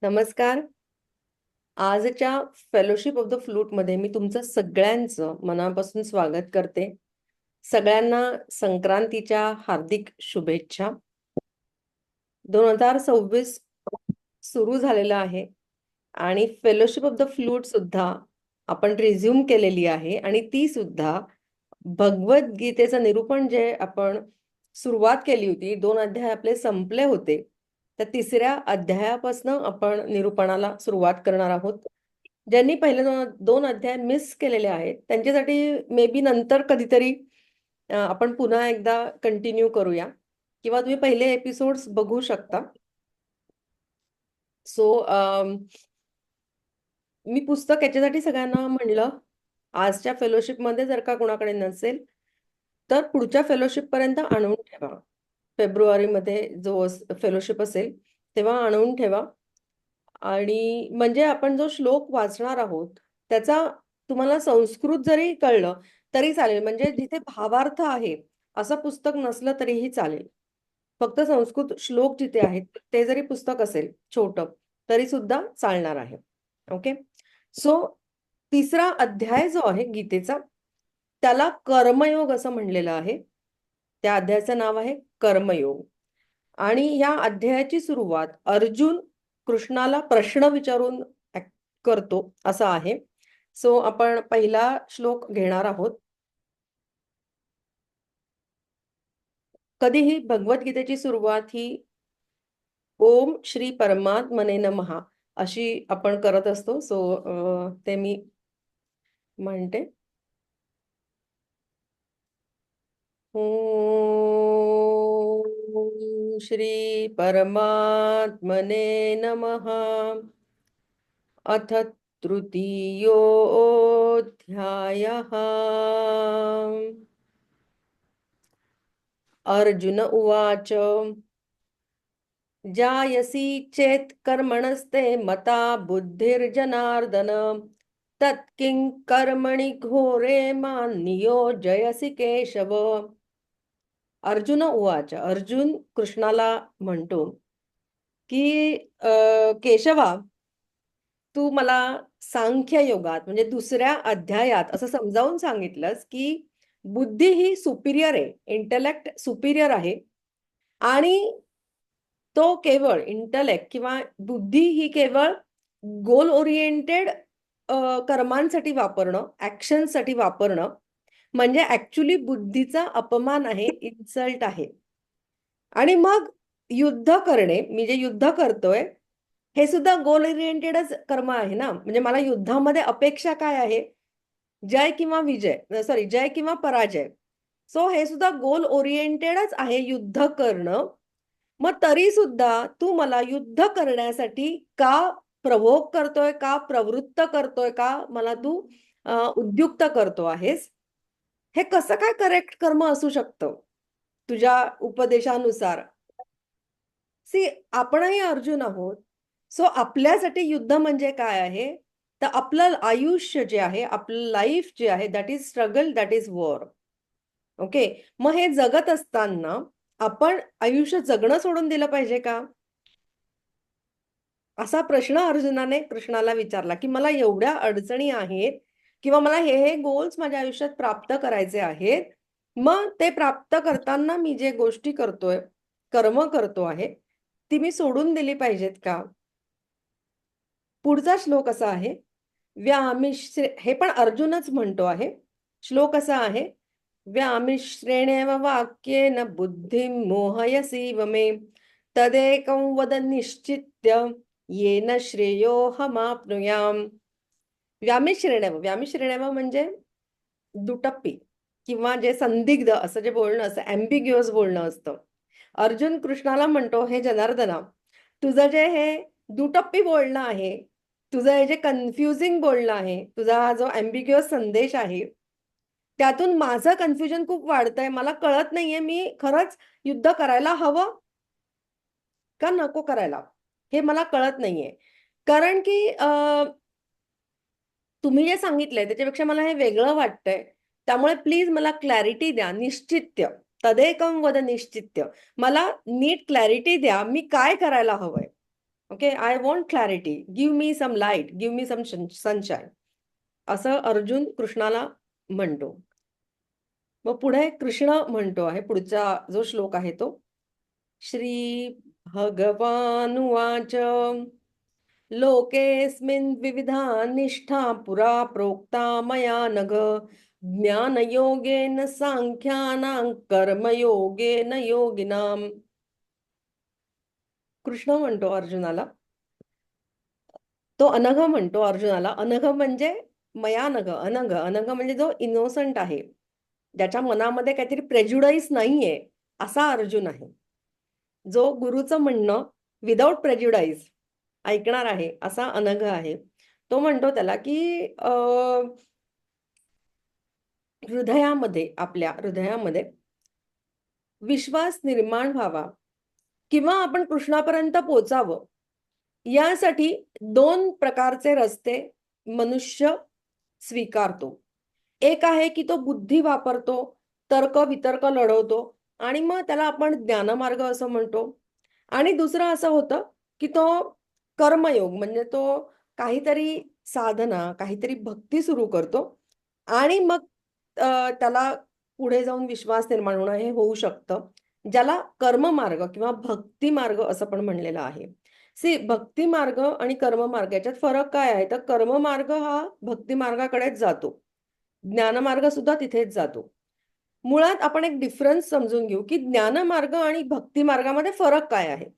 नमस्कार. आजच्या fellowship of the फ्लूटमध्ये मी तुमचं सगळ्यांचं मनापासून स्वागत करते. सगळ्यांना संक्रांतीच्या हार्दिक शुभेच्छा. 2026 सुरू झालेलं आहे आणि फेलोशिप ऑफ द फ्लूट सुद्धा आपण रिझ्यूम केलेली आहे आणि ती सुद्धा भगवद्गीतेचं निरूपण जे आपण सुरुवात केली होती, 2 अध्याय आपले संपले होते. त्या तिसऱ्या अध्यायापासून आपण निरूपणाला सुरुवात करणार आहोत. ज्यांनी पहिले 2 अध्याय मिस केलेले आहेत, त्यांच्यासाठी मे बी नंतर कधीतरी आपण पुन्हा एकदा कंटिन्यू करूया किंवा तुम्ही पहिले एपिसोड्स बघू शकता. सो मी पुस्तक याच्यासाठी सगळ्यांना म्हणलं, आजच्या फेलोशिपमध्ये जर का कोणाकडे नसेल, तर पुढच्या फेलोशिपपर्यंत आणून ठेवा. फेब्रुवारीमध्ये जो फेलोशिप असेल, तेव्हा आणून ठेवा. आणि म्हणजे आपण जो श्लोक वाचणार आहोत, त्याचा तुम्हाला संस्कृत जरी कळलं तरी चालेल. म्हणजे जिथे भावार्थ आहे, असं पुस्तक नसलं तरीही चालेल. फक्त संस्कृत श्लोक जिथे आहेत, ते जरी पुस्तक असेल छोटं, तरी सुद्धा चालणार आहे. ओके. सो तिसरा अध्याय जो आहे गीतेचा, त्याला कर्मयोग असं म्हणलेलं आहे. त्या अध्यायाचं नाव आहे कर्मयोग. आणि या अध्यायाची सुरुवात अर्जुन कृष्णाला प्रश्न विचारून करतो असं आहे. सो आपण पहिला श्लोक घेणार आहोत. कधीही भगवद्गीतेची सुरुवात ही ओम श्री परमात्मने नमः अशी आपण करत असतो. सो ते मी म्हणते. ओम श्री परमात्मने नमः. अथ तृतीयोऽध्यायः. अर्जुन उवाच जायसी चेत् कर्मणस्ते मता बुद्धिर्जनार्दन तत्किं कर्मणि घोरे मां नियोजयसि केशव. अर्जुन उवाच. अर्जुन कृष्णाला म्हणतो की केशवा, तू मला सांख्य योगात म्हणजे दुसऱ्या अध्यायात असं समजावून सांगितलंस की बुद्धी ही सुपिरियर आहे, इंटेलेक्ट सुपिरियर आहे आणि तो केवळ इंटेलेक्ट किंवा बुद्धी ही केवळ गोल ओरिएंटेड कर्मांसाठी वापरणं, ऍक्शनसाठी वापरणं म्हणजे ऍक्च्युली बुद्धीचा अपमान आहे, इन्सल्ट आहे. आणि मग युद्ध करणे, मी जे युद्ध करतोय हे सुद्धा गोल ओरिएंटेडच कर्म आहे ना. म्हणजे मला युद्धामध्ये अपेक्षा काय आहे? जय किंवा विजय, सॉरी, जय किंवा पराजय. सो हे सुद्धा गोल ओरिएंटेडच आहे युद्ध करणं. मग तरी सुद्धा तू मला युद्ध करण्यासाठी का प्रवोक करतोय, का प्रवृत्त करतोय, का मला तू उद्युक्त करतो आहेस? हे कसं काय करेक्ट कर्म असू शकतं तुझ्या उपदेशानुसार? सी, आपणही अर्जुन आहोत. सो आपल्यासाठी युद्ध म्हणजे काय आहे? तर आपलं आयुष्य जे आहे, आपलं लाईफ जे आहे, that is struggle, that is war. Okay. मग हे जगत असताना आपण आयुष्य जगणं सोडून दिलं पाहिजे का? असा प्रश्न अर्जुनाने कृष्णाला विचारला की मला एवढ्या अडचणी आहेत किंवा मला हे गोल्स माझ्या आयुष्यात प्राप्त करायचे आहेत. मग ते प्राप्त करताना मी जे गोष्टी करतोय, कर्म करतो आहे, ती मी सोडून दिली पाहिजेत का? पुढचा श्लोक असा आहे, व्यामिश्रे, हे पण अर्जुनच म्हणतो आहे. श्लोक असा आहे, व्यामिश्रेणेव वाक्येन बुद्धिं मोहयसीव मे तदेकं वद निश्चित्य येन श्रेयोहमाप्नुयाम. व्यामिश्रेणेव, व्यामिश्रेणेव म्हणजे दुटप्पी किंवा जे संदिग्ध असं जे बोलणं असतं, ॲम्बिग्युअस बोलणं असतं. अर्जुन कृष्णाला म्हणतो, हे जनार्दना, तुझं जे हे दुटप्पी बोलणं आहे, तुझं हे जे कन्फ्युजिंग बोलणं आहे, तुझा हा जो ॲम्बिग्युअस संदेश आहे, त्यातून माझं कन्फ्युजन खूप वाढतंय. मला कळत नाहीये, मी खरंच युद्ध करायला हवं का नको करायला? हे मला कळत नाहीये. कारण की तुम्ही जे सांगितलंय त्याच्यापेक्षा मला हे वेगळं वाटतंय. त्यामुळे प्लीज मला क्लॅरिटी द्या, निश्चित्य. तदेकं वद निश्चित्य. मला नीट क्लॅरिटी द्या, मी काय करायला हवंय? Okay, I want clarity, give me some light, give me some sunshine, असं अर्जुन कृष्णाला म्हणतो. मग पुढे कृष्ण म्हणतो आहे, पुढचा जो श्लोक आहे तो, श्री भगवानुवाच लोकेऽस्मिन् विविधा निष्ठा पुरा प्रोक्ता मया नघ ज्ञानयोगेन सांख्यानां कर्मयोगेन योगिनाम. कृष्ण म्हणतो अर्जुनाला, तो अनघ म्हणतो अर्जुनाला. अनघ म्हणजे मया नघ, अनघ, अनघ म्हणजे जो इनोसंट आहे, ज्याच्या मनामध्ये काहीतरी प्रेज्युडाईस नाहीये, असा अर्जुन आहे. जो गुरुचं म्हणणं विदाउट प्रेज्युडाईस ऐकणार आहे, असा अनघ आहे. तो म्हणतो त्याला की हृदयामध्ये, आपल्या हृदयामध्ये विश्वास निर्माण व्हावा किंवा आपण कृष्णापर्यंत पोचावं, यासाठी दोन प्रकारचे रस्ते मनुष्य स्वीकारतो. एक आहे की तो बुद्धी वापरतो, तर्क वितर्क लढवतो आणि मग त्याला आपण ज्ञानमार्ग असं म्हणतो. आणि दुसरं असं होतं की तो कर्मयोग, म्हणजे तो काहीतरी साधना, काहीतरी भक्ती सुरू करतो आणि मग त्याला पुढे जाऊन विश्वास निर्माण होणं हे होऊ शकतं, ज्याला कर्ममार्ग किंवा भक्ती मार्ग असं पण म्हणलेलं आहे. भक्ती मार्ग आणि कर्ममार्ग याच्यात फरक काय आहे? तर कर्ममार्ग हा भक्ती मार्गाकडेच जातो. ज्ञानमार्ग सुद्धा तिथेच जातो. मुळात आपण एक डिफरन्स समजून घेऊ, की ज्ञानमार्ग आणि भक्ती मार्गामध्ये फरक काय आहे?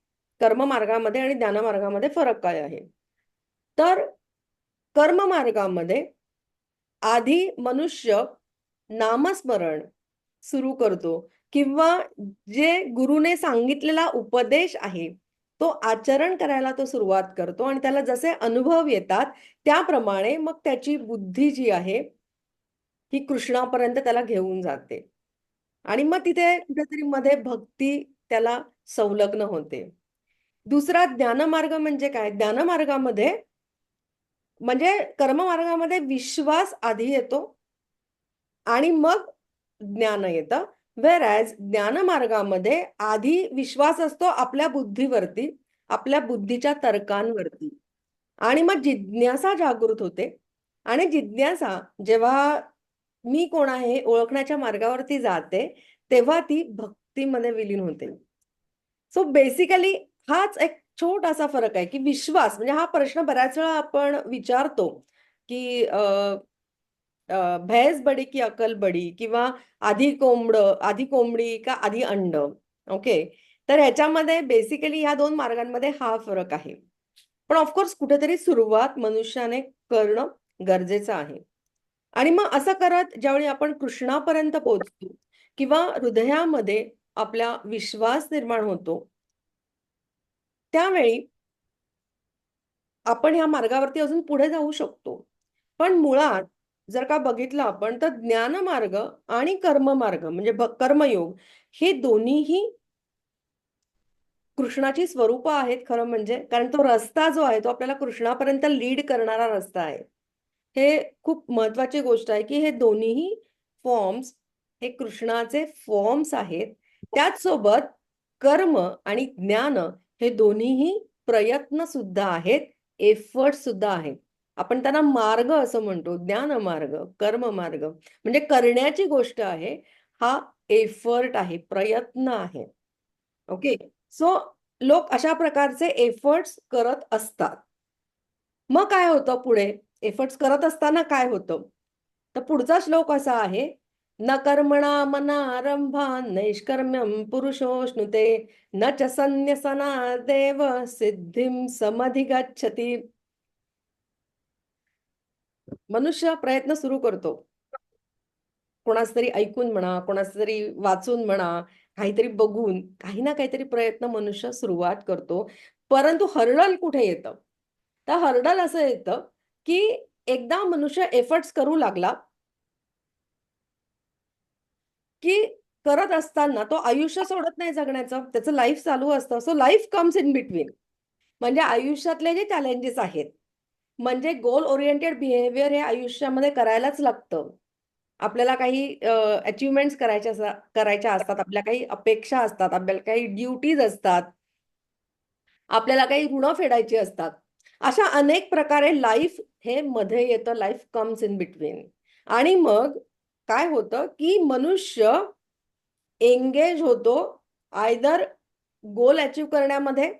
कर्ममार्गामध्ये आणि ज्ञानमार्गामध्ये फरक काय आहे? तर कर्ममार्गामध्ये आधी मनुष्य नामस्मरण सुरू करतो किंवा जे गुरुने सांगितलेला उपदेश आहे, तो आचरण करायला तो सुरुवात करतो आणि त्याला जसे अनुभव येतात, त्याप्रमाणे मग त्याची बुद्धी जी आहे, ही कृष्णापर्यंत त्याला घेऊन जाते. आणि मग तिथे कुठेतरी मध्ये भक्ती त्याला संलग्न होते. दुसरा ज्ञानमार्ग म्हणजे काय? ज्ञानमार्गामध्ये म्हणजे कर्ममार्गामध्ये विश्वास आधी येतो आणि मग ज्ञान येतं. व्हेअरएज ज्ञानमार्गामध्ये आधी विश्वास असतो आपल्या बुद्धीवरती, आपल्या बुद्धीच्या तर्कांवरती आणि मग जिज्ञासा जागृत होते आणि जिज्ञासा जेव्हा मी कोण आहे हे ओळखण्याच्या मार्गावरती जाते, तेव्हा ती भक्तीमध्ये विलीन होते. सो बेसिकली हाच एक छोटासा फरक आहे, की विश्वास म्हणजे हा प्रश्न बऱ्याच वेळा आपण विचारतो, की भैंस बडी की अक्कल बडी किंवा आधी कोंबडी का आधी अंड? ओके. तर ह्याच्यामध्ये बेसिकली ह्या 2 मार्गांमध्ये हा फरक आहे. पण ऑफ कुठेतरी सुरुवात मनुष्याने करणं गरजेचं आहे. आणि मग असं करत ज्यावेळी आपण कृष्णापर्यंत पोहोचतो किंवा हृदयामध्ये आपला विश्वास निर्माण होतो, त्यावेळी आपण ह्या मार्गावरती अजून पुढे जाऊ शकतो. पण मुळात जर का बघितलं आपण तर ज्ञानमार्ग आणि कर्ममार्ग म्हणजे कर्मयोग हे दोन्हीही कृष्णाची स्वरूपं आहेत खरं म्हणजे. कारण तो रस्ता जो आहे तो आपल्याला कृष्णापर्यंत लीड करणारा रस्ता आहे. हे खूप महत्वाची गोष्ट आहे, की हे दोन्हीही फॉर्म्स हे कृष्णाचे फॉर्म्स आहेत. त्याचसोबत कर्म आणि ज्ञान हे दोन्हीही प्रयत्न सुद्धा आहेत, एफर्ट सुद्धा आहेत. आपण त्यांना मार्ग असं म्हणतो, ज्ञानमार्ग, कर्ममार्ग. म्हणजे करण्याची गोष्ट आहे, हा एफर्ट आहे, प्रयत्न आहे. ओके. सो लोक अशा प्रकारचे एफर्ट्स करत असतात. मग काय होतं पुढे? एफर्ट्स करत असताना काय होतं? तर पुढचा श्लोक असा आहे, "न कर्मणा मनारंभा नैष्कर्म्यं पुरुषोऽश्नुते, न च संन्यसनादेव सिद्धिं समधिगच्छति." मनुष्य प्रयत्न सुरू करतो. कोणाचं तरी ऐकून म्हणा, कोणाचं तरी वाचून म्हणा, काहीतरी बघून, काही ना काहीतरी प्रयत्न मनुष्य सुरुवात करतो. परंतु हर्डल कुठे येतं? तर हर्डल असं येतं, की एकदा मनुष्य एफर्ट्स करू लागला, की करत असताना तो आयुष्य सोडत नाही जगण्याचं. त्याचं लाईफ चालू असतं. So life comes in between. म्हणजे आयुष्यातले जे चॅलेंजेस आहेत, म्हणजे गोल ओरिएंटेड बिहेवियर हे आयुष्यामध्ये करायलाच लागतं. आपल्याला काही अचीव्हमेंट्स करायच्या असतात, आपल्या काही अपेक्षा असतात, आपल्याला काही ड्युटीज असतात. आपल्याला काही ऋण फेडायची असतात. अशा अनेक प्रकारे लाईफ हे मध्ये येतं, लाईफ कम्स इन बिटवीन. आणि मग काय होतं की मनुष्य एंगेज होतो आयदर गोल अचीव्ह करण्यामध्ये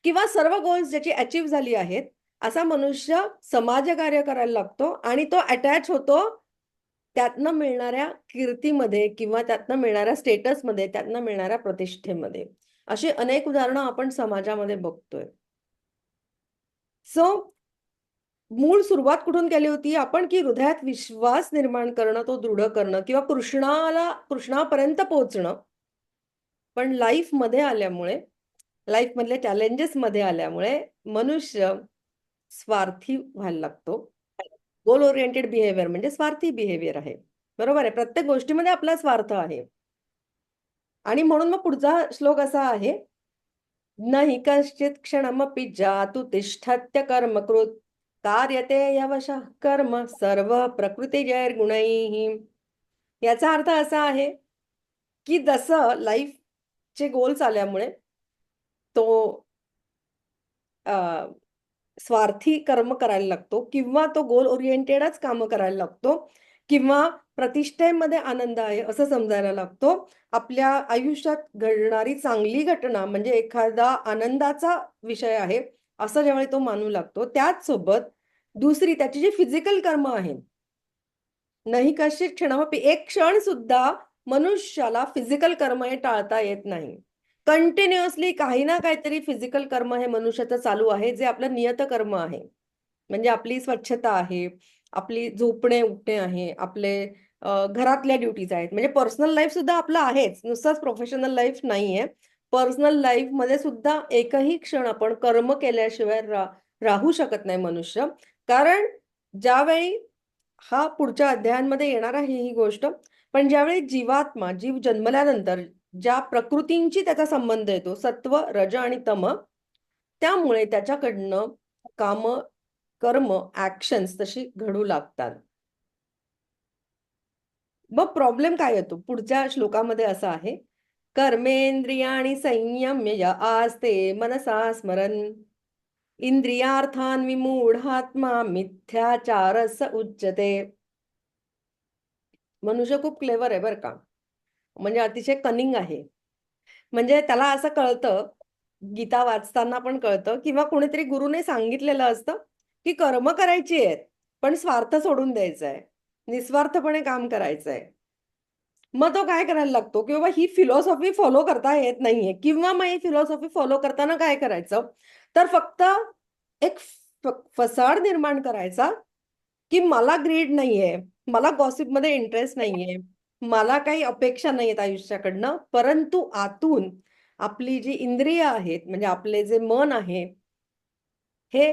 किंवा सर्व गोल्स ज्याची अचीव्ह झाली आहेत, असा मनुष्य समाजकार्य करायला लागतो आणि तो अटॅच होतो त्यातनं मिळणाऱ्या कीर्तीमध्ये किंवा त्यातनं मिळणाऱ्या स्टेटसमध्ये, त्यातनं मिळणाऱ्या प्रतिष्ठेमध्ये. अशी अनेक उदाहरणं आपण समाजामध्ये बघतोय. सो मूळ सुरुवात कुठून केली होती आपण, की हृदयात विश्वास निर्माण करणं, तो दृढ करणं किंवा कृष्णापर्यंत पोहोचणं. पण लाईफमध्ये आल्यामुळे, लाईफमधल्या चॅलेंजेसमध्ये आल्यामुळे मनुष्य स्वार्थी व्हायला लागतो. गोल ओरिएंटेड बिहेवियर म्हणजे स्वार्थी बिहेवियर आहे. बरोबर आहे. प्रत्येक गोष्टीमध्ये आपला स्वार्थ आहे. आणि म्हणून मग पुढचा श्लोक असा आहे, "न हि कश्चित् क्षणमपि जातु तिष्ठत्य कर्मकृत्, कार्यते यवशः कर्म सर्व प्रकृतिजैर्गुणैः." याचा अर्थ असा आहे, की जसं लाईफचे गोल्स आल्यामुळे तो स्वार्थी कर्म करायला लागतो किंवा तो गोल ओरिएंटेडच कामं करायला लागतो किंवा प्रतिष्ठेमध्ये आनंद आहे असं समजायला लागतो. आपल्या आयुष्यात घडणारी चांगली घटना म्हणजे एखादा आनंदाचा विषय आहे, असं ज्यावेळी तो मानू लागतो. त्याच सोबत दुसरी त्याची जी फिजिकल कर्म आहेत, नाही कश्चित् क्षणमपि एक क्षण सुद्धा मनुष्याला फिजिकल कर्म हे टाळता येत नाही. कंटिन्युअसली काही ना काहीतरी फिजिकल कर्म हे मनुष्याचं चालू आहे, जे आपलं नियतकर्म आहे. म्हणजे आपली स्वच्छता आहे, आपली झोपणे-उठणे आहे, आपले घरातल्या ड्युटीज आहेत. म्हणजे पर्सनल लाईफ सुद्धा आपलं आहेच. नुसतंच प्रोफेशनल लाईफ नाहीये. पर्सनल लाईफमध्ये सुद्धा एकही क्षण आपण कर्म केल्याशिवाय राहू शकत नाही मनुष्य. कारण ज्यावेळी हा पुढच्या अध्यायांमध्ये येणार आहे ही गोष्ट. पण ज्यावेळी जीवात्मा, जीव जन्मल्यानंतर ज्या प्रकृतींची त्याचा संबंध येतो, सत्व, रज आणि तम, त्यामुळे त्याच्याकडनं कामं, कर्म, ॲक्शन्स तशी घडू लागतात. मग प्रॉब्लेम काय येतो? पुढच्या श्लोकामध्ये असा आहे, कर्मेंद्रियाणि संयम्य य आस्ते मनसा स्मरन्, इंद्रियार्थान् विमूढात्मा मिथ्याचारस्य उच्यते. मनुष्य खूप क्लेवर आहे बरं का. म्हणजे अतिशय कनिंग आहे. म्हणजे त्याला असं कळतं, गीता वाचताना पण कळतं किंवा कोणीतरी गुरूने सांगितलेलं असतं, की कर्म करायची आहेत, पण स्वार्थ सोडून द्यायचा आहे. निस्वार्थपणे काम करायचं आहे. मग तो काय करायला लागतो, की बाबा ही फिलॉसॉफी फॉलो करता येत नाहीये किंवा मग ही फिलॉसॉफी फॉलो करताना काय करायचं, तर फक्त एक फसाड निर्माण करायचा, की मला ग्रीड नाहीये, मला गॉसिपमध्ये इंटरेस्ट नाहीये, मला काही अपेक्षा नाहीयेत आयुष्याकडनं. परंतु आतून आपली जी इंद्रिय आहेत, म्हणजे आपले जे मन आहे, हे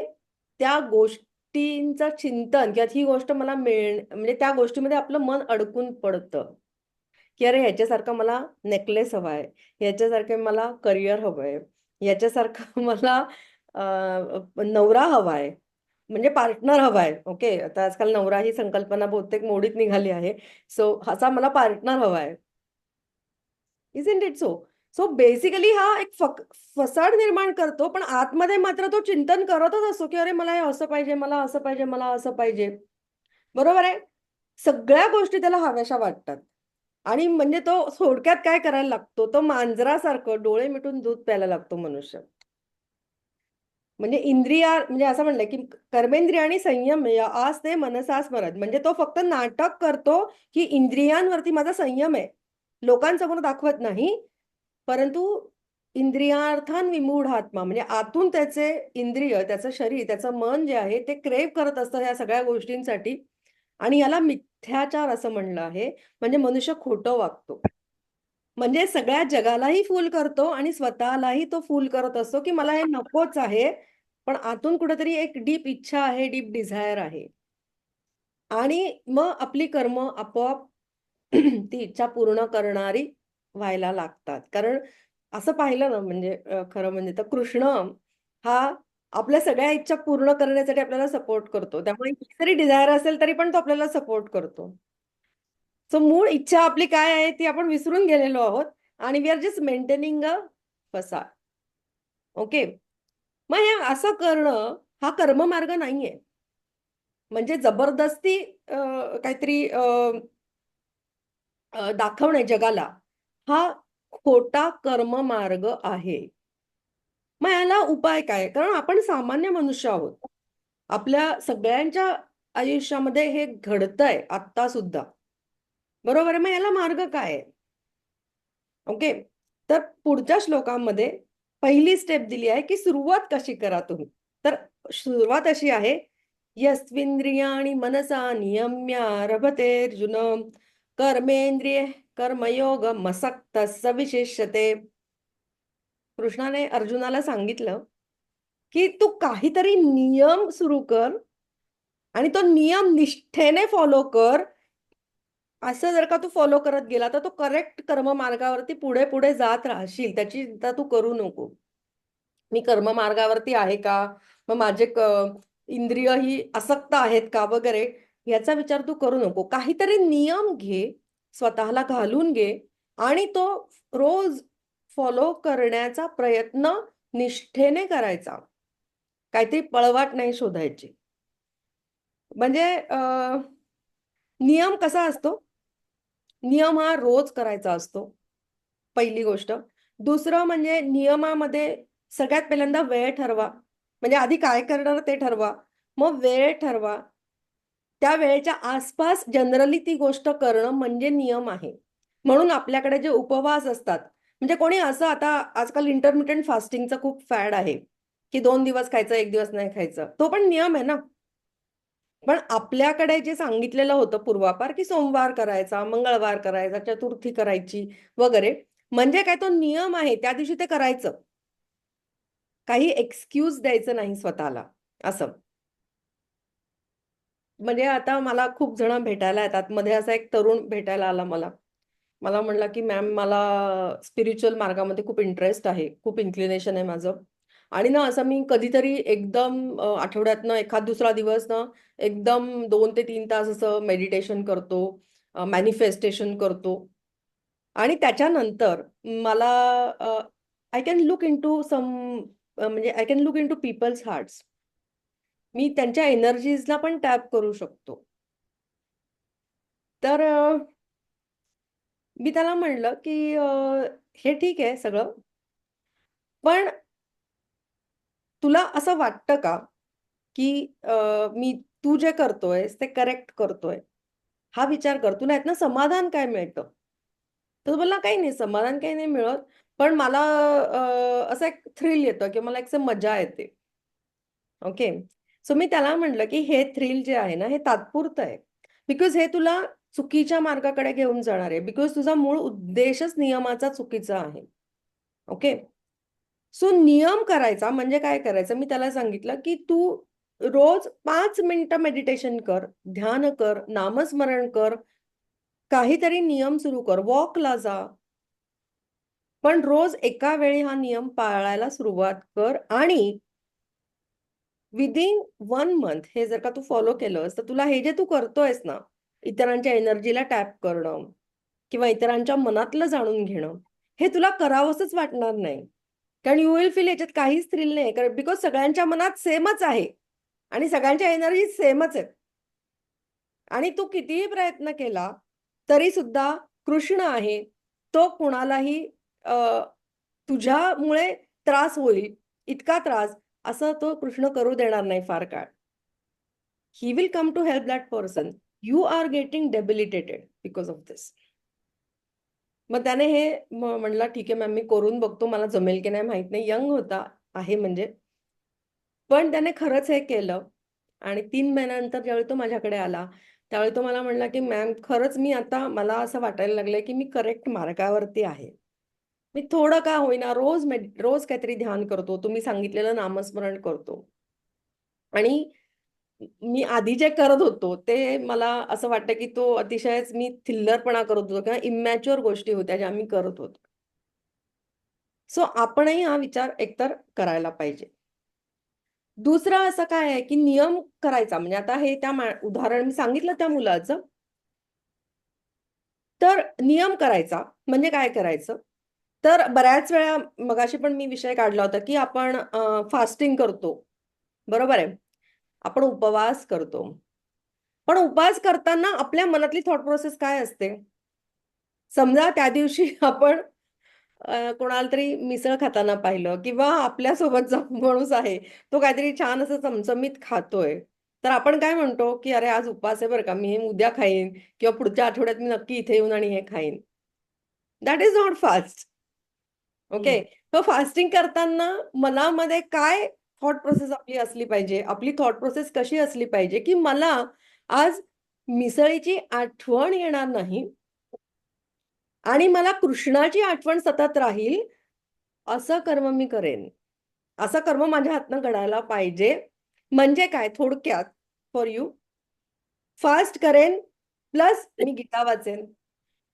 त्या गोष्टींचं चिंतन किंवा ही गोष्ट मला म्हणजे त्या गोष्टीमध्ये आपलं मन अडकून पडतं. की अरे ह्याच्यासारखा मला नेकलेस हवा आहे, ह्याच्यासारखे मला करियर हवंय, ह्याच्यासारखा मला नवरा हवा आहे, म्हणजे पार्टनर हवा आहे. ओके. आता आजकाल नवरा ही संकल्पना बहुतेक मोडीत निघाली आहे. सो असा मला पार्टनर हवा आहे. Isn't it so? So basically हा एक फसाड निर्माण करतो, पण आतमध्ये मात्र तो चिंतन करतच असतो, की अरे मला हे असं पाहिजे, मला असं पाहिजे, मला असं पाहिजे. बरोबर आहे? सगळ्या गोष्टी त्याला हव्याशा वाटतात. आणि म्हणजे तो थोडक्यात काय करायला लागतो, तो मांजरासारखं डोळे मिटून दूध प्यायला लागतो मनुष्य. म्हणजे म्हणजे असं म्हणलंय, की कर्मेंद्रियाणी संयम आस्ते मनसा स्मरत्. म्हणजे तो फक्त नाटक करतो, की इंद्रियांवरती माझा संयम आहे. लोकांसमोर दाखवत नाही, परंतु इंद्रियार्थान विमूढ आत्मा म्हणजे आतून त्याचे इंद्रिय, त्याचं शरीर, त्याचं मन जे आहे ते क्रेव्ह करत असतं ह्या सगळ्या गोष्टींसाठी आणि याला मिथ्याचार असं म्हणलं आहे. म्हणजे मनुष्य खोटं वागतो. म्हणजे सगळ्या जगालाही फूल करतो आणि स्वतःलाही तो फूल करत असतो, की मला हे नकोच आहे. पण आतून कुठेतरी एक डीप इच्छा आहे, डीप डिझायर आहे. आणि मग आपली कर्म आपोआप ती इच्छा पूर्ण करणारी व्हायला लागतात. कारण असं पाहिलं ना म्हणजे खरं म्हणजे तर कृष्ण हा आपल्या सगळ्या इच्छा पूर्ण करण्यासाठी आपल्याला सपोर्ट करतो. त्यामुळे कितीतरी डिझायर असेल तरी पण तो आपल्याला सपोर्ट करतो. सो मूळ इच्छा आपली काय आहे ती आपण विसरून गेलेलो आहोत आणि we are just maintaining a facade. Okay. मग हे असं करणं हा कर्ममार्ग नाहीये. म्हणजे जबरदस्ती काहीतरी दाखवणे जगाला, हा खोटा कर्ममार्ग आहे. मग याला उपाय काय? कारण आपण सामान्य मनुष्य आहोत. आपल्या सगळ्यांच्या आयुष्यामध्ये हे घडतंय आत्ता सुद्धा. बरोबर आहे. मग याला मार्ग काय आहे? ओके. तर पुढच्या श्लोकामध्ये पहिली स्टेप दिली आहे, की सुरुवात कशी करा तुम्ही. तर सुरुवात अशी आहे, यस्विंद्रियाणि मनसा नियम्य रभतेर्जुन कर्मेंद्रिये कर्मयोगमसक्तः स विशिष्यते. कृष्णाने अर्जुनाला सांगितलं, की तू काहीतरी नियम सुरू कर आणि तो नियम निष्ठेने फॉलो कर. असं जर का तू फॉलो करत गेला, तर तो करेक्ट कर्ममार्गावरती पुढे-पुढे जात राहशील. त्याची चिंता तू करू नको. मी कर्ममार्गावरती आहे का? मग माझे इंद्रिय ही आसक्त आहेत का? वगैरे याचा विचार तू करू नको. काहीतरी नियम घे, स्वतःला घालून घे आणि तो रोज फॉलो करण्याचा प्रयत्न निष्ठेने करायचा. काहीतरी पळवाट नाही शोधायची. म्हणजे नियम कसा असतो? नियम हा रोज करायचा असतो, पहिली गोष्ट. दुसरं म्हणजे नियमामध्ये सगळ्यात पहिल्यांदा वेळ ठरवा. म्हणजे आधी काय करणार ते ठरवा. मग वेळ ठरवा. त्या वेळेच्या आसपास जनरली ती गोष्ट करणं म्हणजे नियम आहे. म्हणून आपल्याकडे जे उपवास असतात, म्हणजे कोणी असं आता आजकाल इंटरमिटेंट फास्टिंगचं खूप फॅड आहे, की 2 दिवस खायचं, 1 दिवस नाही खायचं. तो पण नियम आहे ना. पण आपल्याकडे जे सांगितलेलं होतं पूर्वापार, की सोमवार करायचा, मंगळवार करायचा, चतुर्थी करायची वगैरे. म्हणजे काय तो नियम आहे, त्या दिवशी ते करायचं. काही एक्सक्यूज द्यायचं नाही स्वतःला, असं. म्हणजे आता मला खूप जण भेटायला येतात. मध्ये असा एक तरुण भेटायला आला मला. मला म्हणला, की "मॅम मला स्पिरिच्युअल मार्गामध्ये खूप इंटरेस्ट आहे. खूप इन्क्लिनेशन आहे माझं. आणि ना असं मी कधीतरी एकदम आठवड्यातनं एखाद दुसरा दिवस ना एकदम 2 ते 3 तास असं मेडिटेशन करतो, मॅनिफेस्टेशन करतो आणि त्याच्यानंतर मला I can look into some म्हणजे I can look into people's hearts. मी त्यांच्या एनर्जीजला पण टॅप करू शकतो." तर मी त्याला म्हणलं, की "हे ठीक आहे सगळं, पण तुला असं वाटतं का, की मी तू जे करतोयस ते करेक्ट करतोय? हा विचार कर. तुला यातनं समाधान काय मिळतं?" तर तो बोलला, "काही नाही, समाधान काही नाही मिळत, पण मला असं एक थ्रिल येतं किंवा मला एक मजा येते." ओके. सो मी त्याला म्हटलं, की "हे थ्रिल जे आहे ना, हे तात्पुरतं आहे. बिकॉज हे तुला चुकीच्या मार्गाकडे घेऊन जाणार आहे. बिकॉज तुझा मूळ उद्देशच नियमाचा चुकीचा आहे." ओके. सो नियम करायचा म्हणजे काय करायचं? मी त्याला सांगितलं, की "तू रोज 5 मिनिटं मेडिटेशन कर, ध्यान कर, नामस्मरण कर, काहीतरी नियम सुरू कर, वॉकला जा. पण रोज एका वेळी हा नियम पाळायला सुरुवात कर आणि विदिन 1 मंथ हे जर का तू फॉलो केलंस, तर तुला हे जे तू करतोयस ना, इतरांच्या एनर्जीला टॅप करणं किंवा इतरांच्या मनातलं जाणून घेणं, हे तुला करावंसंच वाटणार नाही. कारण यू विल फील याच्यात काहीच थ्रिल नाही. कारण बिकॉज सगळ्यांच्या मनात सेमच आहे आणि सगळ्यांच्या एनर्जी सेमच आहेत. आणि तू कितीही प्रयत्न केला, तरी सुद्धा कृष्ण आहे. तो कुणालाही अ, तुझ्यामुळे त्रास होईल, इतका त्रास, असं तो कृष्ण करू देणार नाही फार काळ. He will come to help that person. You are getting debilitated because of this. मग त्याने हे म्हणला, "ठीक आहे मॅम, मी करून बघतो. मला जमेल की नाही माहीत नाही." यंग होता, आहे म्हणजे. पण त्याने खरंच हे केलं आणि 3 महिन्यानंतर ज्यावेळी तो माझ्याकडे आला, त्यावेळी तो मला म्हणला, की "मॅम, खरंच मी आता मला असं वाटायला लागलंय, की मी करेक्ट मार्गावरती आहे. मी थोडं का होईना रोज काहीतरी ध्यान करतो. तुम्ही सांगितलेलं नामस्मरण करतो आणि मी आधी जे करत होतो, ते मला असं वाटतं, की तो अतिशयच मी थिल्लरपणा करत होतो किंवा इमॅच्युअर गोष्टी होत्या ज्या मी करत होतो." सो आपणही हा विचार एकतर करायला पाहिजे. दुसरं असं काय आहे, की नियम करायचा म्हणजे आता हे उदाहरण मी सांगितलं त्या मुलाचं. तर नियम करायचा म्हणजे काय करायचं? तर बऱ्याच वेळा मगाशी पण मी विषय काढला होता की आपण फास्टिंग करतो, बरोबर आहे. आपण उपवास करतो. पण उपवास करताना आपल्या मनातली थॉट प्रोसेस काय असते? समजा त्या दिवशी आपण कोणाला तरी मिसळ खाताना पाहिलं किंवा आपल्यासोबत जो माणूस आहे, तो काहीतरी छान असं चमचमीत खातोय. तर आपण काय म्हणतो, की "अरे, आज उपवास आहे बरं का, मी हे उद्या खाईन किंवा पुढच्या आठवड्यात मी नक्की इथे येऊन आणि हे खाईन." That is not fast. Okay. तर फास्टिंग करताना मनामध्ये काय थॉट प्रोसेस आपली असली पाहिजे? आपली थॉट प्रोसेस कशी असली पाहिजे, की मला आज मिसळीची आठवण येणार नाही आणि मला कृष्णाची आठवण सतत राहील, असं कर्म मी करेन. असं कर्म माझ्या हातनं घडायला पाहिजे. म्हणजे काय थोडक्यात फॉर यू फास्ट करेन, प्लस मी गीता वाचेन.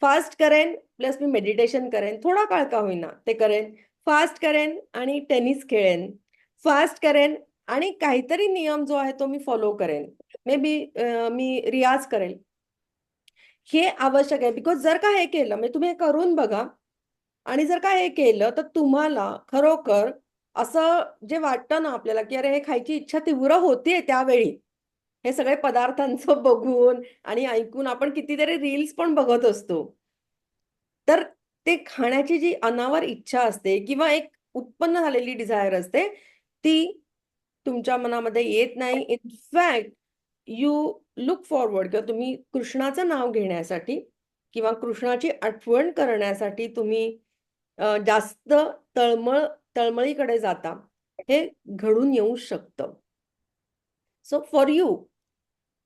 फास्ट करेन, प्लस मी मेडिटेशन करेन. थोडा काळ का होईना ते करेन. फास्ट करेन आणि टेनिस खेळेन. फास्ट करेन आणि काहीतरी नियम जो आहे तो मी फॉलो करेन. मे बी मी रियाज करेल. हे आवश्यक आहे बिकॉज जर का हे केलं म्हणजे तुम्ही हे करून बघा आणि जर का हे केलं तर तुम्हाला खरोखर असं जे वाटतं ना आपल्याला, की अरे हे खायची इच्छा तीव्र होतीये त्यावेळी. हे सगळे पदार्थांचं बघून आणि ऐकून आपण कितीतरी रील्स पण बघत असतो. तर ते खाण्याची जी अनावर इच्छा असते किंवा एक उत्पन्न झालेली डिझायर असते, ती तुमच्या मनामध्ये येत नाही. In fact you look forward किंवा तुम्ही कृष्णाचं नाव घेण्यासाठी किंवा कृष्णाची आठवण करण्यासाठी तुम्ही जास्त तळमळ तळमळीकडे जाता. हे घडून येऊ शकतं. So for you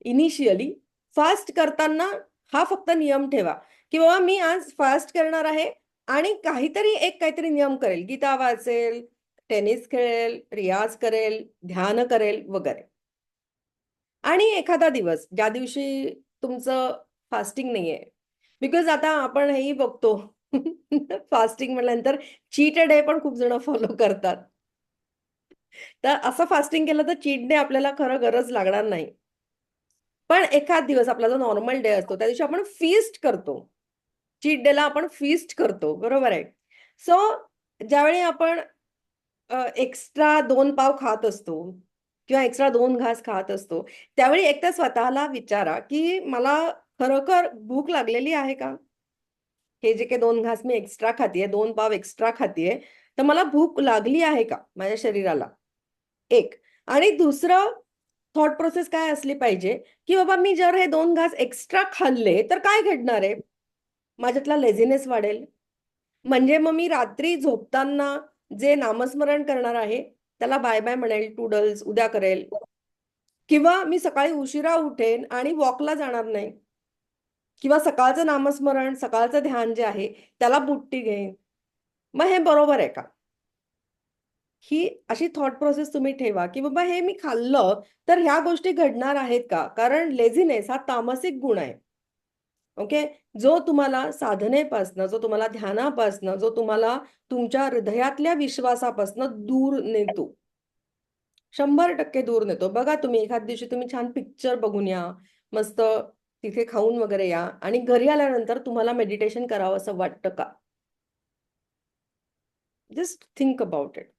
initially fast करताना हा फक्त नियम ठेवा, की बाबा मी आज फास्ट करणार आहे आणि काहीतरी नियम करेल. गीता वाचेल, टेनिस खेळेल, रियाज करेल, ध्यान करेल वगैरे. आणि एखादा दिवस ज्या दिवशी तुमचं फास्टिंग नाहीये. बिकॉज आता आपण हेही बघतो फास्टिंग म्हटल्यानंतर चीट डे पण खूप जण फॉलो करतात. तर असं फास्टिंग केलं तर चीट डे आपल्याला खरं गरज लागणार नाही. पण एखाद दिवस आपला जो नॉर्मल डे असतो, त्या दिवशी आपण फीस्ट करतो. चीट डेला आपण फीस्ट करतो, बरोबर आहे. सो ज्यावेळी आपण एक्स्ट्रा 2 पाव खात असतो किंवा एक्स्ट्रा 2 घास खात असतो, त्यावेळी एकतर स्वतःला विचारा, की मला खरोखर भूक लागलेली आहे का? हे जे काही 2 घास मी एक्स्ट्रा खातीये, 2 पाव एक्स्ट्रा खातीये, तर मला भूक लागली आहे का माझ्या शरीराला? एक आणि दुसरं थॉट प्रोसेस काय असली पाहिजे, की बाबा मी जर हे 2 घास एक्स्ट्रा खाल्ले, तर काय घडणार आहे? माझ्यातला लेझीनेस वाढेल. म्हणजे मग मी रात्री झोपताना जे नामस्मरण करणार आहे, त्याला बाय-बाय म्हणेल, टुडल्स उद्या करेल किंवा मी सकाळी उशिरा उठेन आणि वॉकला जाणार नाही किंवा सकाळचं नामस्मरण, सकाळचं ध्यान जे आहे, त्याला बुट्टी घेईन. मग हे बरोबर आहे का? ही अशी थॉट प्रोसेस तुम्ही ठेवा, की बाबा हे मी खाल्लं, तर ह्या गोष्टी घडणार आहेत का? कारण लेझीनेस हा तामसिक गुण आहे. ओके. जो तुम्हाला साधनेपासनं, जो तुम्हाला ध्यानापासनं, जो तुम्हाला तुमच्या हृदयातल्या विश्वासापासनं दूर नेतो. 100% दूर नेतो. बघा तुम्ही एखाद दिवशी तुम्ही छान पिक्चर बघून या. मस्त तिथे खाऊन वगैरे या आणि घरी आल्यानंतर तुम्हाला मेडिटेशन करावंसं वाटतं का? Just think about it.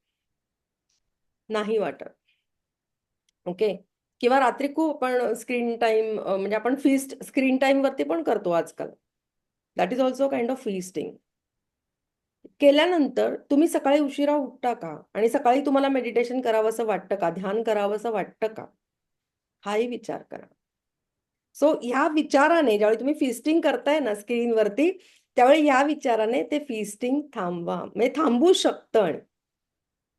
नाही वाटत. ओके. किंवा रात्री खूप आपण स्क्रीन टाईम म्हणजे आपण फीस्ट स्क्रीन टाईमवरती पण करतो आजकाल. That is also kind of feasting. केल्यानंतर तुम्ही सकाळी उशिरा उठता का? आणि सकाळी तुम्हाला मेडिटेशन करावंसं वाटतं का? ध्यान करावंसं वाटतं का? हाही विचार करा. सो ह्या विचाराने ज्यावेळी तुम्ही फीस्टिंग करताय ना स्क्रीनवरती, त्यावेळी ह्या विचाराने ते फीस्टिंग थांबवा. म्हणजे थांबू शकतं आणि.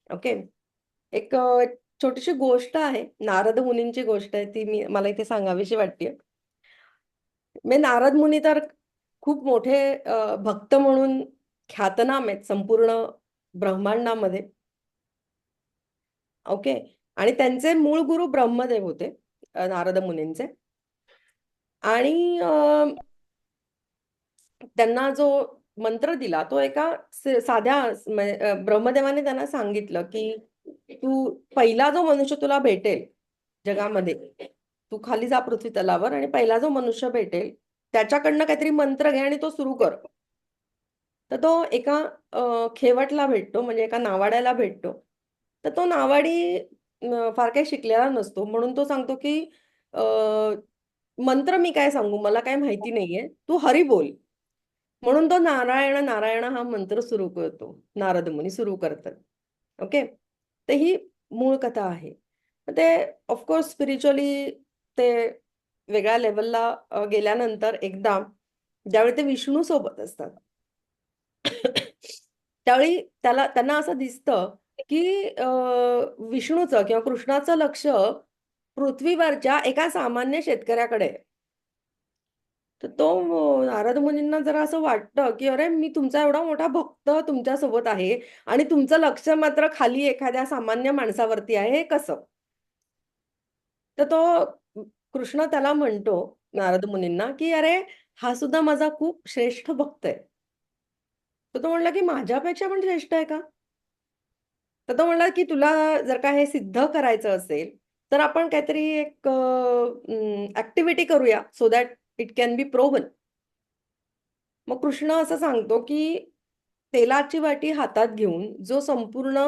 ओके. एक छोटीशी गोष्ट आहे. नारद मुनींची गोष्ट आहे. ती मला इथे सांगावीशी वाटतेय. म्हणजे नारद मुनी तर खूप मोठे भक्त म्हणून ख्यातनाम आहेत संपूर्ण ब्रह्मांडामध्ये. ओके. आणि त्यांचे मूळ गुरु ब्रह्मदेव होते नारद मुनींचे. आणि त्यांना जो मंत्र दिला तो एका साध्या ब्रह्मदेवाने त्यांना सांगितलं, की "तू पहिला जो मनुष्य तुला भेटेल जगामध्ये, तू खाली जा पृथ्वी तलावर आणि पहिला जो मनुष्य भेटेल, त्याच्याकडनं काहीतरी मंत्र घे आणि तो सुरू कर." तर तो एका खेवटला भेटतो, म्हणजे एका नावाड्याला भेटतो. तर तो नावाडी फार काही शिकलेला नसतो. म्हणून तो सांगतो, की अ, मंत्र मी काय सांगू? मला काही माहिती नाहीये. तू हरी बोल. म्हणून तो नारायण नारायण हा मंत्र सुरू करतो. नारद मुनी सुरू करतात. ओके. तर ही मूळ कथा आहे. तर ते ऑफकोर्स स्पिरिच्युअली ते वेगळ्या लेव्हलला गेल्यानंतर एकदा ज्यावेळी ते विष्णू सोबत असतात. त्यावेळी त्यांना असं दिसतं, की विष्णूचं किंवा कृष्णाचं लक्ष पृथ्वीवरच्या एका सामान्य शेतकऱ्याकडे आहे. तर तो नारद मुनींना जरा असं वाटतं, की "अरे, मी तुमचा एवढा मोठा भक्त तुमच्यासोबत आहे आणि तुमचं लक्ष मात्र खाली एखाद्या सामान्य माणसावरती आहे, हे कसं?" तर तो कृष्ण त्याला म्हणतो, नारद मुनींना, की "अरे, हा सुद्धा माझा खूप श्रेष्ठ भक्त आहे." तर तो म्हणला, की "माझ्यापेक्षा पण श्रेष्ठ आहे का?" तर तो म्हणला, की "तुला जर का हे सिद्ध करायचं असेल, तर आपण काहीतरी एक ॲक्टिव्हिटी करूया, so that it can be proven." मग कृष्ण असं सांगतो, की तेलाची वाटी हातात घेऊन जो संपूर्ण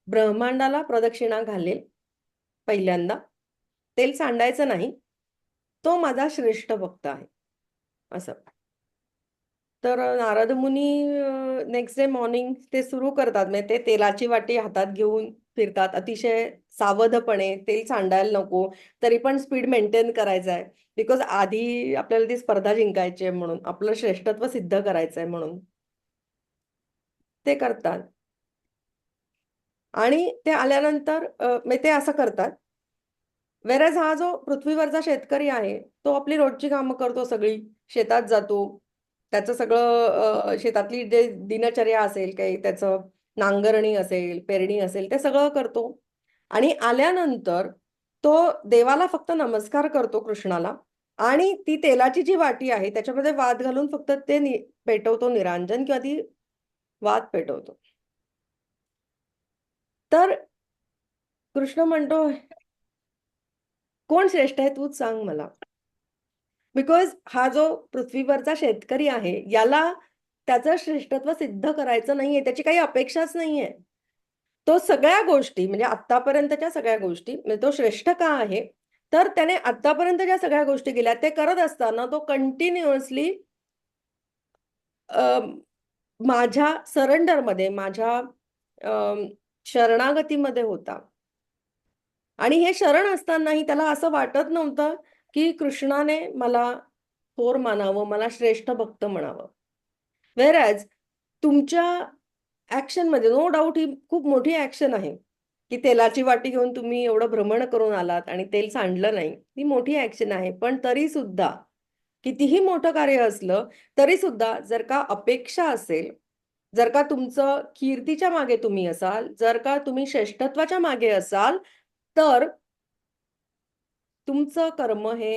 ब्रह्मांडाला प्रदक्षिणा घालेल पहिल्यांदा, तेल सांडायचं नाही, तो माझा श्रेष्ठ भक्त आहे, असं. तर नारद मुनी नेक्स्ट डे मॉर्निंग ते सुरू करतात. म्हणजे ते तेलाची वाटी हातात घेऊन फिरतात. अतिशय सावधपणे, तेल सांडायला नको, तरी पण स्पीड मेंटेन करायचं आहे. बिकॉज आधी आपल्याला ती स्पर्धा जिंकायची आहे म्हणून, आपलं श्रेष्ठत्व सिद्ध करायचं आहे म्हणून. ते करतात. आणि ते आल्यानंतर म्हणजे ते असं करतात. व्हेअरएज हा जो पृथ्वीवरचा शेतकरी आहे, तो आपली रोजची कामं करतो सगळी. शेतात जातो. त्याचं सगळं शेतातली जे दिनचर्या असेल, काही त्याचं नांगरणी असेल, पेरणी असेल, ते सगळं करतो. आणि आल्यानंतर तो देवाला फक्त नमस्कार करतो कृष्णाला आणि ती तेलाची जी वाटी आहे, त्याच्यामध्ये वात घालून फक्त ते पेटवतो निरांजन किंवा ती वात पेटवतो. तर कृष्ण म्हणतो, "कोण श्रेष्ठ आहे तूच सांग मला." बिकॉज हा जो पृथ्वीवरचा शेतकरी आहे, याला त्याचं श्रेष्ठत्व सिद्ध करायचं नाहीये. त्याची काही अपेक्षाच नाहीये. तो सगळ्या गोष्टी म्हणजे आत्तापर्यंतच्या सगळ्या गोष्टी म्हणजे तो श्रेष्ठ का आहे? तर त्याने आत्तापर्यंत ज्या सगळ्या गोष्टी केल्या ते करत असताना तो कंटिन्युअसली माझ्या सरेंडरमध्ये, माझ्या शरणागतीमध्ये होता. आणि हे शरण असतानाही त्याला असं वाटत नव्हतं, की कृष्णाने मला थोर मानावं, मला श्रेष्ठ भक्त म्हणावं. व्हेअरएज तुमच्या ॲक्शनमध्ये नो डाउट ही खूप मोठी ॲक्शन आहे, की तेलाची वाटी घेऊन तुम्ही एवढं भ्रमण करून आलात आणि तेल सांडलं नाही. ती मोठी ॲक्शन आहे. पण तरीसुद्धा कितीही मोठं कार्य असलं, तरीसुद्धा जर का अपेक्षा असेल, जर का तुमचं कीर्तीच्या मागे तुम्ही असाल, जर का तुम्ही श्रेष्ठत्वाच्या मागे असाल, तर तुमचं कर्म हे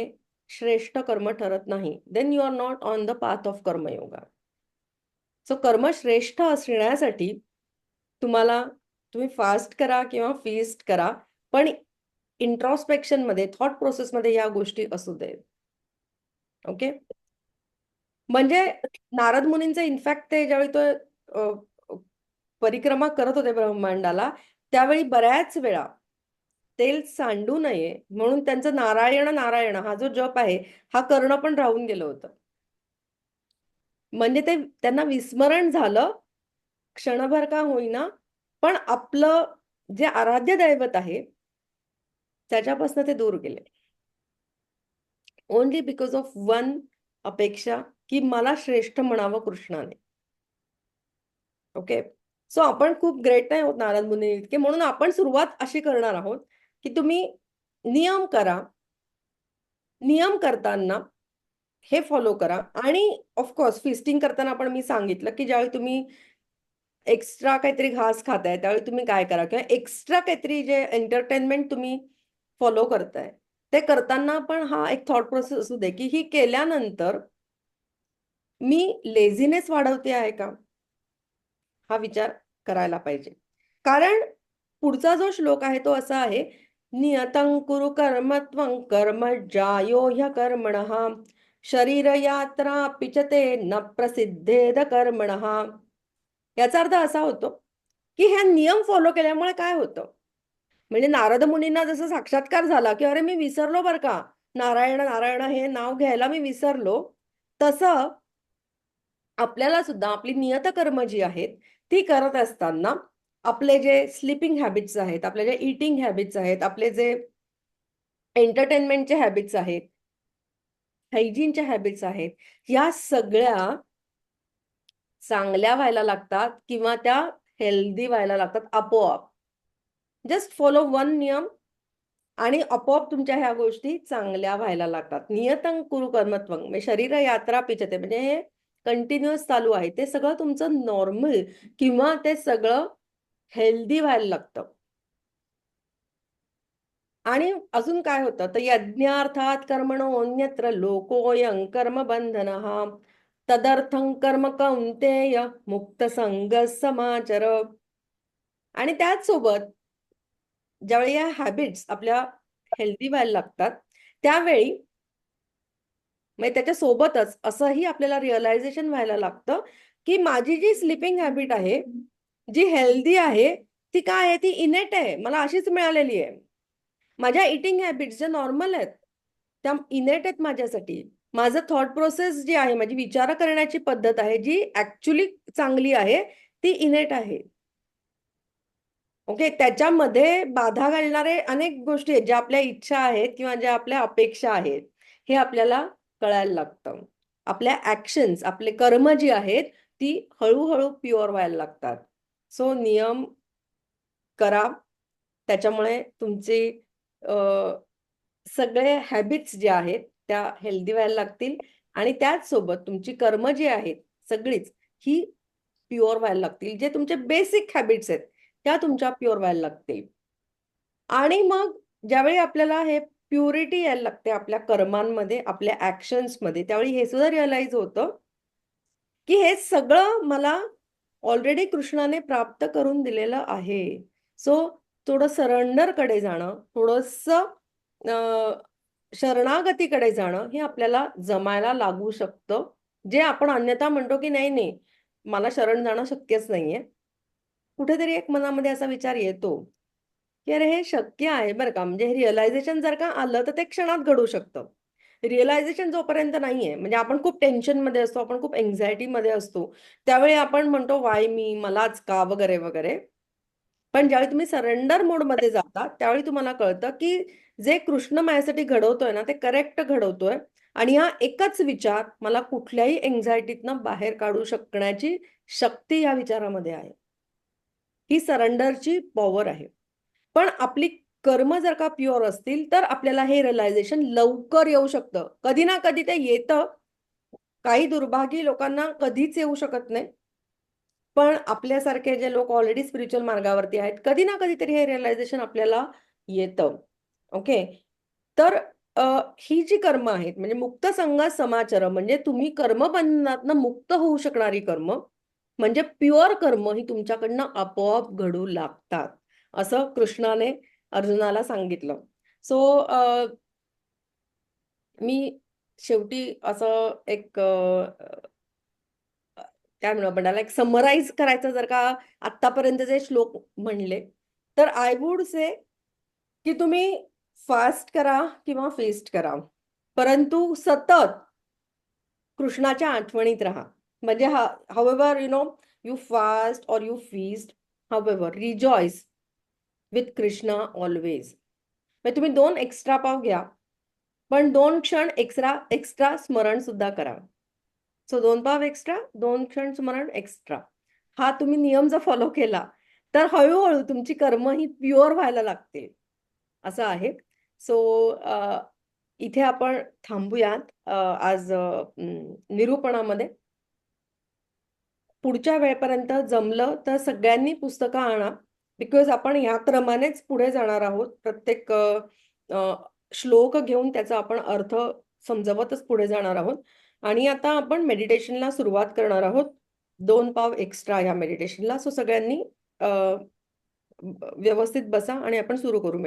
श्रेष्ठ कर्म ठरत नाही. Then you are not on the path of karmayoga. So कर्म श्रेष्ठ असण्यासाठी तुम्हाला तुम्ही फास्ट करा किंवा फीस्ट करा, पण इंट्रॉस्पेक्शनमध्ये, थॉट प्रोसेसमध्ये या गोष्टी असू देत. ओके? म्हणजे नारद मुनींचं इनफॅक्ट ते ज्यावेळी तो अ, अ, परिक्रमा करत होते ब्रह्मांडाला, त्यावेळी बऱ्याच वेळा तेल सांडू नये म्हणून त्यांचं नारायण, नारायण हा जो जप आहे, हा करणं पण राहून गेलं होतं. म्हणजे ते त्यांना विस्मरण झालं, क्षणभर का होईना, पण आपलं जे आराध्य दैवत आहे, त्याच्यापासून ते दूर गेले. ओन्ली बिकॉज ऑफ वन अपेक्षा, की मला श्रेष्ठ म्हणावं कृष्णाने. ओके. सो आपण खूप ग्रेट नाही होत नारद मुनी इतके, म्हणून आपण सुरुवात अशी करणार आहोत, की तुम्ही नियम करा. नियम करताना हे फॉलो करा आणि ऑफ कोर्स फीस्टिंग करताना पण मी सांगितलं, की ज्यावेळी तुम्ही एक्स्ट्रा काहीतरी घास खाताय, त्यावेळी तुम्ही काय करा किंवा एक्स्ट्रा काहीतरी जे एंटरटेनमेंट तुम्ही फॉलो करताय, ते करताना पण हा एक थॉट प्रोसेस असू दे, की ही केल्यानंतर मी लेझीनेस वाढवते आहे का? हा विचार करायला पाहिजे. कारण पुढचा जो श्लोक आहे तो असा आहे, "नियतं कुरु कर्म त्वं कर्म ज्यायो ह्यकर्मणः शरीर यात्रा पिचते न प्रसिद्धेद कर्मणः. याचा अर्थ असा होतो की ह्या नियम फॉलो केल्यामुळे काय होतं, म्हणजे नारद मुनींना जसं साक्षात्कार झाला की अरे मी विसरलो बरं का, नारायण नारायण हे नाव घ्यायला मी विसरलो, तसं आपल्याला सुद्धा आपली नियतकर्म जी आहेत ती करत असताना आपले जे स्लीपिंग हॅबिट्स आहेत, आपले जे ईटिंग हॅबिट्स आहेत, आपले जे एंटरटेनमेंटचे हॅबिट्स आहेत, हायजीनच्या हॅबिट्स आहेत, या सगळ्या चांगल्या व्हायला लागतात किंवा त्या हेल्दी व्हायला लागतात आपोआप. जस्ट फॉलो वन नियम आणि आपोआप तुमच्या ह्या गोष्टी चांगल्या व्हायला लागतात. नियतं कुरु कर्मत्वं म्हणजे शरीर यात्रा पिचते, म्हणजे हे कंटिन्युअस चालू आहे. ते सगळं तुमचं नॉर्मल किंवा ते सगळं हेल्दी व्हायला लागतं. आणि अजून काय होतं, तर यज्ञार्थात कर्मणोऽन्यत्र लोकोऽयं कर्मबन्धनः तदर्थं कर्म कौन्तेय मुक्तसंगः समाचर. आणि त्याच सोबत ज्यावेळी या हॅबिट्स आपल्या हेल्दी व्हायला लागतात, त्यावेळी म्हणजे त्याच्या सोबतच असंही आपल्याला रिअलायझेशन व्हायला लागतं, की माझी जी स्लीपिंग हॅबिट आहे, जी हेल्दी आहे, ती काय आहे? ती इनेट आहे. मला अशीच मिळालेली आहे. माझ्या ईटिंग हॅबिट्स ज्या नॉर्मल आहेत, त्या इनेट आहेत माझ्यासाठी. माझं थॉट प्रोसेस जी आहे, माझी विचार करण्याची पद्धत आहे, जी ॲक्चुअली चांगली आहे, ती इनेट आहे. ओके. त्याच्यामध्ये बाधा घालणारे अनेक गोष्टी आहेत, ज्या आपल्या इच्छा आहेत किंवा ज्या आपल्या अपेक्षा आहेत, हे आपल्याला कळायला लागतं. आपल्या ॲक्शन्स, आपले कर्म जी आहेत, ती हळू-हळू प्युअर व्हायला लागतात. सो नियम करा. त्याच्यामुळे तुमचे अ, सगळे हॅबिट्स जे आहेत, त्या हेल्दी व्हायला लागतील आणि त्याच सोबत तुमची कर्म जी आहेत, सगळीच ही प्युअर व्हायला लागतील. जे तुमचे बेसिक हॅबिट्स आहेत, त्या तुमच्या प्युअर व्हायला लागतील. आणि मग ज्यावेळी आपल्याला हे प्युरिटी यायला लागते आपल्या कर्मांमध्ये, आपल्या ॲक्शन्समध्ये, त्यावेळी हे सुद्धा रिअलाईज होतं, की हे सगळं मला ऑलरेडी कृष्णाने प्राप्त करून दिलेलं आहे. सो थोडं सरेंडरकडे जाणं, थोडंसं शरणागतीकडे जाणं हे आपल्याला जमायला लागू शकतं. जे आपण अन्यथा म्हणतो, की नाही, नाही, मला शरण जाणं शक्यच नाहीये. कुठेतरी एक मनामध्ये असा विचार येतो, की अरे हे शक्य आहे बरं का. म्हणजे हे रिअलायझेशन जर का आलं, तर ते क्षणात घडू शकतं. रिअलायझेशन जोपर्यंत नाहीये, म्हणजे आपण खूप टेन्शनमध्ये असतो, आपण खूप अँक्झायटीमध्ये असतो. त्यावेळी आपण म्हणतो, "व्हाय मी? मलाच का?" वगैरे, वगैरे. पण ज्यावेळी तुम्ही सरेंडर मोडमध्ये जाता, त्यावेळी तुम्हाला कळतं, की जे कृष्ण माझ्यासाठी घडवतोय ना, ते करेक्ट घडवतोय आणि हा एकच विचार मला कुठल्याही अँक्झायटीतनं बाहेर काढू शकण्याची शक्ती या विचारामध्ये आहे. ही सरेंडरची पॉवर आहे. पण आपली कर्म जर का प्युअर असतील, तर आपल्याला हे रिअलायझेशन लवकर येऊ शकतं. कधी ना कधी ते येतं. काही दुर्भागी लोकांना कधीच येऊ शकत नाही. पण आपल्यासारखे जे लोक ऑलरेडी स्पिरिच्युअल मार्गावरती आहेत, कधी ना कधीतरी हे रिअलायझेशन आपल्याला येतं. ओके. तर अ, ही जी कर्म आहेत, म्हणजे मुक्त संग समाचर, म्हणजे तुम्ही कर्मबंधनातनं मुक्त होऊ शकणारी कर्म, म्हणजे प्युअर कर्म ही तुमच्याकडनं आपोआप घडू लागतात. असं कृष्णाने अर्जुनाला सांगितलं. सो मी शेवटी असं एक काय म्हणू आपण त्याला, एक समराईज करायचं जर का आत्तापर्यंत जे श्लोक म्हणले, तर आय वुड से की तुम्ही फास्ट करा किंवा फेस्ट करा. परंतु सतत कृष्णाच्या आठवणीत राहा. म्हणजे however you fast or you feast, however rejoice with Krishna always. म्हणजे तुम्ही 2 एक्स्ट्रा पाव घ्या, पण 2 क्षण एक्स्ट्रा एक्स्ट्रा स्मरण सुद्धा करा. सो 2 पाव एक्स्ट्रा, 2 क्षण स्मरण एक्स्ट्रा. हा तुम्ही नियम जर फॉलो केला, तर हळू तुमची कर्म ही प्युअर व्हायला लागतील. असं आहे. सो इथे आपण थांबूयात आज निरूपणामध्ये. पुढच्या वेळेपर्यंत जमलं तर सगळ्यांनी पुस्तकं आणा. बिकॉज आपण ह्या क्रमानेच पुढे जाणार आहोत. प्रत्येक अ, अ, श्लोक घेऊन त्याचा आपण अर्थ समजवतच पुढे जाणार आहोत. आणि आता आपण मेडिटेशनला सुरुवात करणार आहोत. 2 पाव एक्स्ट्रा या मेडिटेशनला. सो सगळ्यांनी व्यवस्थित बसा आणि आपण सुरू करू